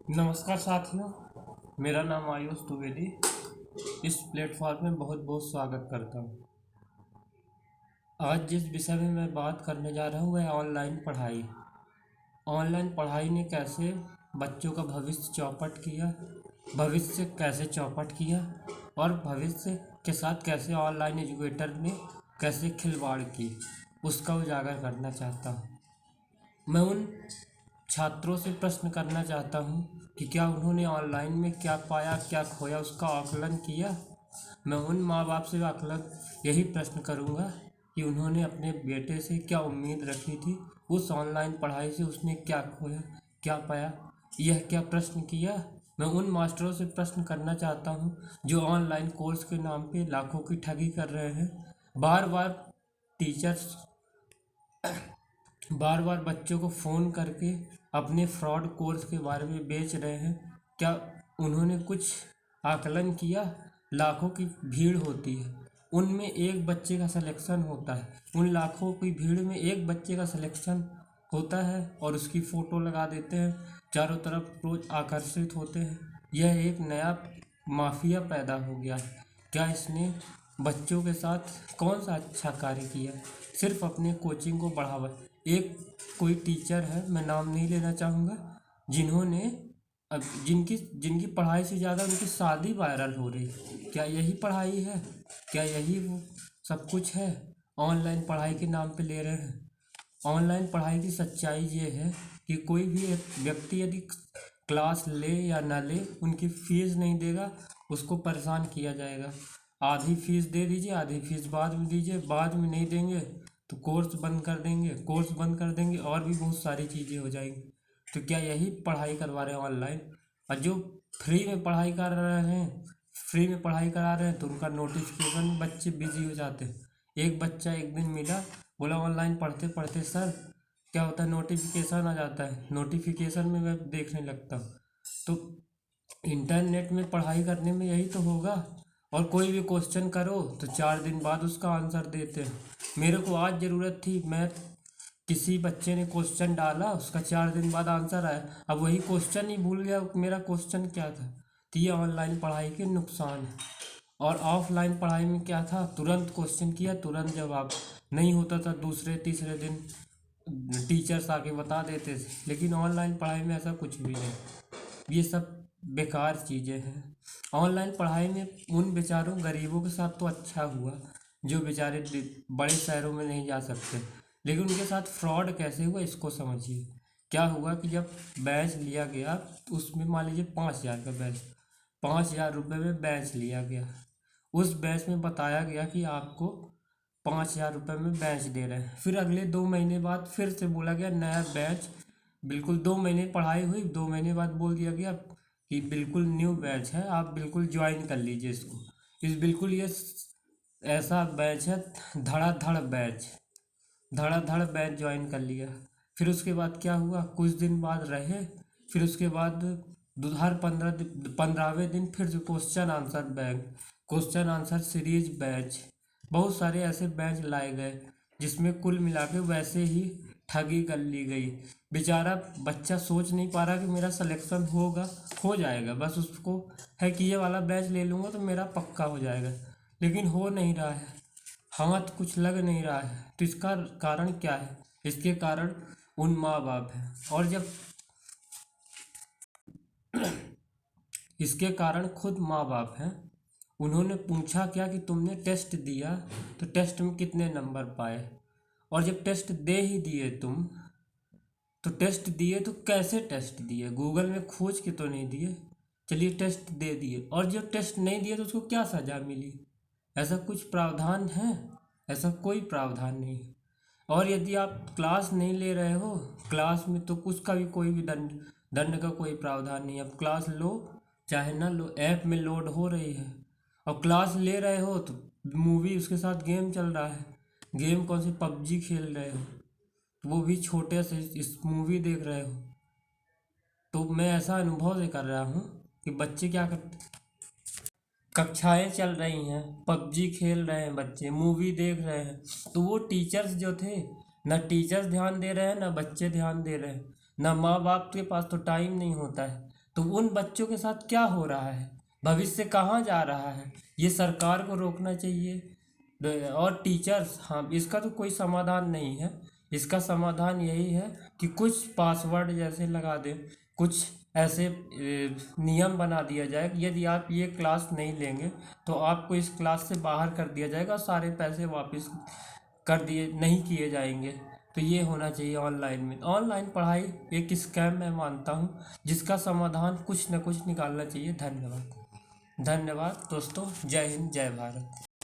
नमस्कार साथियों, मेरा नाम आयुष द्विवेदी। इस प्लेटफॉर्म में बहुत बहुत स्वागत करता हूँ। आज जिस विषय में मैं बात करने जा रहा हूँ वह ऑनलाइन पढ़ाई। ऑनलाइन पढ़ाई ने कैसे बच्चों का भविष्य कैसे चौपट किया और भविष्य के साथ कैसे ऑनलाइन एजुकेटर ने कैसे खिलवाड़ की, उसका उजागर करना चाहता हूँ। मैं उन छात्रों से प्रश्न करना चाहता हूँ कि क्या उन्होंने ऑनलाइन में क्या पाया, क्या खोया, उसका आकलन किया। मैं उन माँ बाप से यही प्रश्न करूँगा कि उन्होंने अपने बेटे से क्या उम्मीद रखी थी, उस ऑनलाइन पढ़ाई से उसने क्या खोया, क्या पाया, यह क्या प्रश्न किया। मैं उन मास्टरों से प्रश्न करना चाहता हूँ जो ऑनलाइन कोर्स के नाम पे लाखों की ठगी कर रहे हैं। बार बार टीचर्स बार बार बच्चों को फ़ोन करके अपने फ्रॉड कोर्स के बारे में बेच रहे हैं। क्या उन्होंने कुछ आकलन किया? लाखों की भीड़ होती है, उनमें एक बच्चे का सिलेक्शन होता है। उन लाखों की भीड़ में एक बच्चे का सिलेक्शन होता है और उसकी फ़ोटो लगा देते हैं, चारों तरफ रोज आकर्षित होते हैं। यह एक नया माफिया पैदा हो गया है। क्या इसने बच्चों के साथ कौन सा अच्छा कार्य किया? सिर्फ अपने कोचिंग को बढ़ावा। एक कोई टीचर है, मैं नाम नहीं लेना चाहूँगा, जिन्होंने अब जिनकी जिनकी पढ़ाई से ज़्यादा उनकी शादी वायरल हो रही। क्या यही पढ़ाई है? क्या यही वो सब कुछ है? ऑनलाइन पढ़ाई के नाम पे ले रहे हैं। ऑनलाइन पढ़ाई की सच्चाई ये है कि कोई भी एक व्यक्ति यदि क्लास ले या ना ले, उनकी फीस नहीं देगा, उसको परेशान किया जाएगा। आधी फीस दे दीजिए, आधी फीस बाद में दीजिए, बाद में नहीं देंगे तो कोर्स बंद कर देंगे और भी बहुत सारी चीज़ें हो जाएंगी। तो क्या यही पढ़ाई करवा रहे हैं ऑनलाइन? और जो फ्री में पढ़ाई कर रहे हैं, फ्री में पढ़ाई करा रहे हैं, तो उनका नोटिफिकेशन में बच्चे बिजी हो जाते हैं। एक बच्चा एक दिन मिला, बोला ऑनलाइन पढ़ते पढ़ते सर क्या होता है, नोटिफिकेशन आ जाता है, नोटिफिकेशन में मैं देखने लगता हूँ। तो इंटरनेट में पढ़ाई करने में यही तो होगा। और कोई भी क्वेश्चन करो तो 4 दिन बाद उसका आंसर देते हैं। मेरे को आज ज़रूरत थी, मैं किसी बच्चे ने क्वेश्चन डाला, उसका 4 दिन बाद आंसर आया, अब वही क्वेश्चन ही भूल गया मेरा क्वेश्चन क्या था। तो ये ऑनलाइन पढ़ाई के नुकसान है। और ऑफलाइन पढ़ाई में क्या था, तुरंत क्वेश्चन किया, तुरंत जवाब। नहीं होता था दूसरे तीसरे दिन टीचर्स आके बता देते थे। लेकिन ऑनलाइन पढ़ाई में ऐसा कुछ भी नहीं, ये सब बेकार चीज़ें हैं। ऑनलाइन पढ़ाई में उन बेचारों गरीबों के साथ तो अच्छा हुआ जो बेचारे बड़े शहरों में नहीं जा सकते, लेकिन उनके साथ फ्रॉड कैसे हुआ इसको समझिए। क्या हुआ कि जब बैच लिया गया तो उसमें मान लीजिए 5,000 का बैच, 5,000 रुपये में बैच लिया गया। उस बैच में बताया गया कि आपको 5,000 रुपये में बैच दे रहे हैं। फिर अगले 2 महीने बाद फिर से बोला गया नया बैच, बिल्कुल 2 महीने पढ़ाई हुई, 2 महीने बाद बोल दिया गया कि बिल्कुल न्यू बैच है, आप बिल्कुल ज्वाइन कर लीजिए इसको। बिल्कुल ये ऐसा बैच है, धड़ाधड़ बैच, धड़ाधड़ बैच ज्वाइन कर लिया। फिर उसके बाद क्या हुआ, कुछ दिन बाद रहे, फिर उसके बाद हर 15वें दिन फिर से क्वेश्चन आंसर सीरीज बैच, बहुत सारे ऐसे बैच लाए गए जिसमें कुल मिला के वैसे ही ठगी कर ली गई। बेचारा बच्चा सोच नहीं पा रहा कि मेरा सिलेक्शन हो जाएगा, बस उसको है कि ये वाला बैच ले लूँगा तो मेरा पक्का हो जाएगा, लेकिन हो नहीं रहा है, हाथ कुछ लग नहीं रहा है। तो इसका कारण क्या है? इसके कारण उन माँ बाप हैं। और जब इसके कारण खुद माँ बाप हैं, उन्होंने पूछा क्या कि तुमने टेस्ट दिया तो टेस्ट में कितने नंबर पाए, और जब टेस्ट दे ही दिए तुम, तो टेस्ट दिए तो कैसे टेस्ट दिए, गूगल में खोज के तो नहीं दिए। चलिए टेस्ट दे दिए, और जब टेस्ट नहीं दिए तो उसको क्या सज़ा मिली? ऐसा कुछ प्रावधान है? ऐसा कोई प्रावधान नहीं है। और यदि आप क्लास नहीं ले रहे हो क्लास में, तो उसका भी कोई भी दंड का कोई प्रावधान नहीं है। अब क्लास लो चाहे ना लो, ऐप में लोड हो रही है। और क्लास ले रहे हो तो मूवी उसके साथ गेम चल रहा है, गेम कौन सी, पबजी खेल रहे हो, तो वो भी छोटे से इस मूवी देख रहे हो। तो मैं ऐसा अनुभव से कर रहा हूँ कि बच्चे क्या करते, कक्षाएं चल रही हैं, पबजी खेल रहे हैं बच्चे, मूवी देख रहे हैं, तो वो टीचर्स जो थे, ना टीचर्स ध्यान दे रहे हैं ना बच्चे ध्यान दे रहे हैं, ना माँ बाप के पास तो टाइम नहीं होता है। तो उन बच्चों के साथ क्या हो रहा है, भविष्य कहाँ जा रहा है, ये सरकार को रोकना चाहिए। और टीचर्स, हाँ, इसका तो कोई समाधान नहीं है। इसका समाधान यही है कि कुछ पासवर्ड जैसे लगा दें, कुछ ऐसे नियम बना दिया जाए कि यदि आप ये क्लास नहीं लेंगे तो आपको इस क्लास से बाहर कर दिया जाएगा और सारे पैसे वापस कर दिए नहीं किए जाएंगे। तो ये होना चाहिए ऑनलाइन में। ऑनलाइन पढ़ाई एक स्कैम मैं मानता हूँ, जिसका समाधान कुछ न कुछ निकालना चाहिए। धन्यवाद। धन्यवाद दोस्तों। जय हिंद, जय भारत।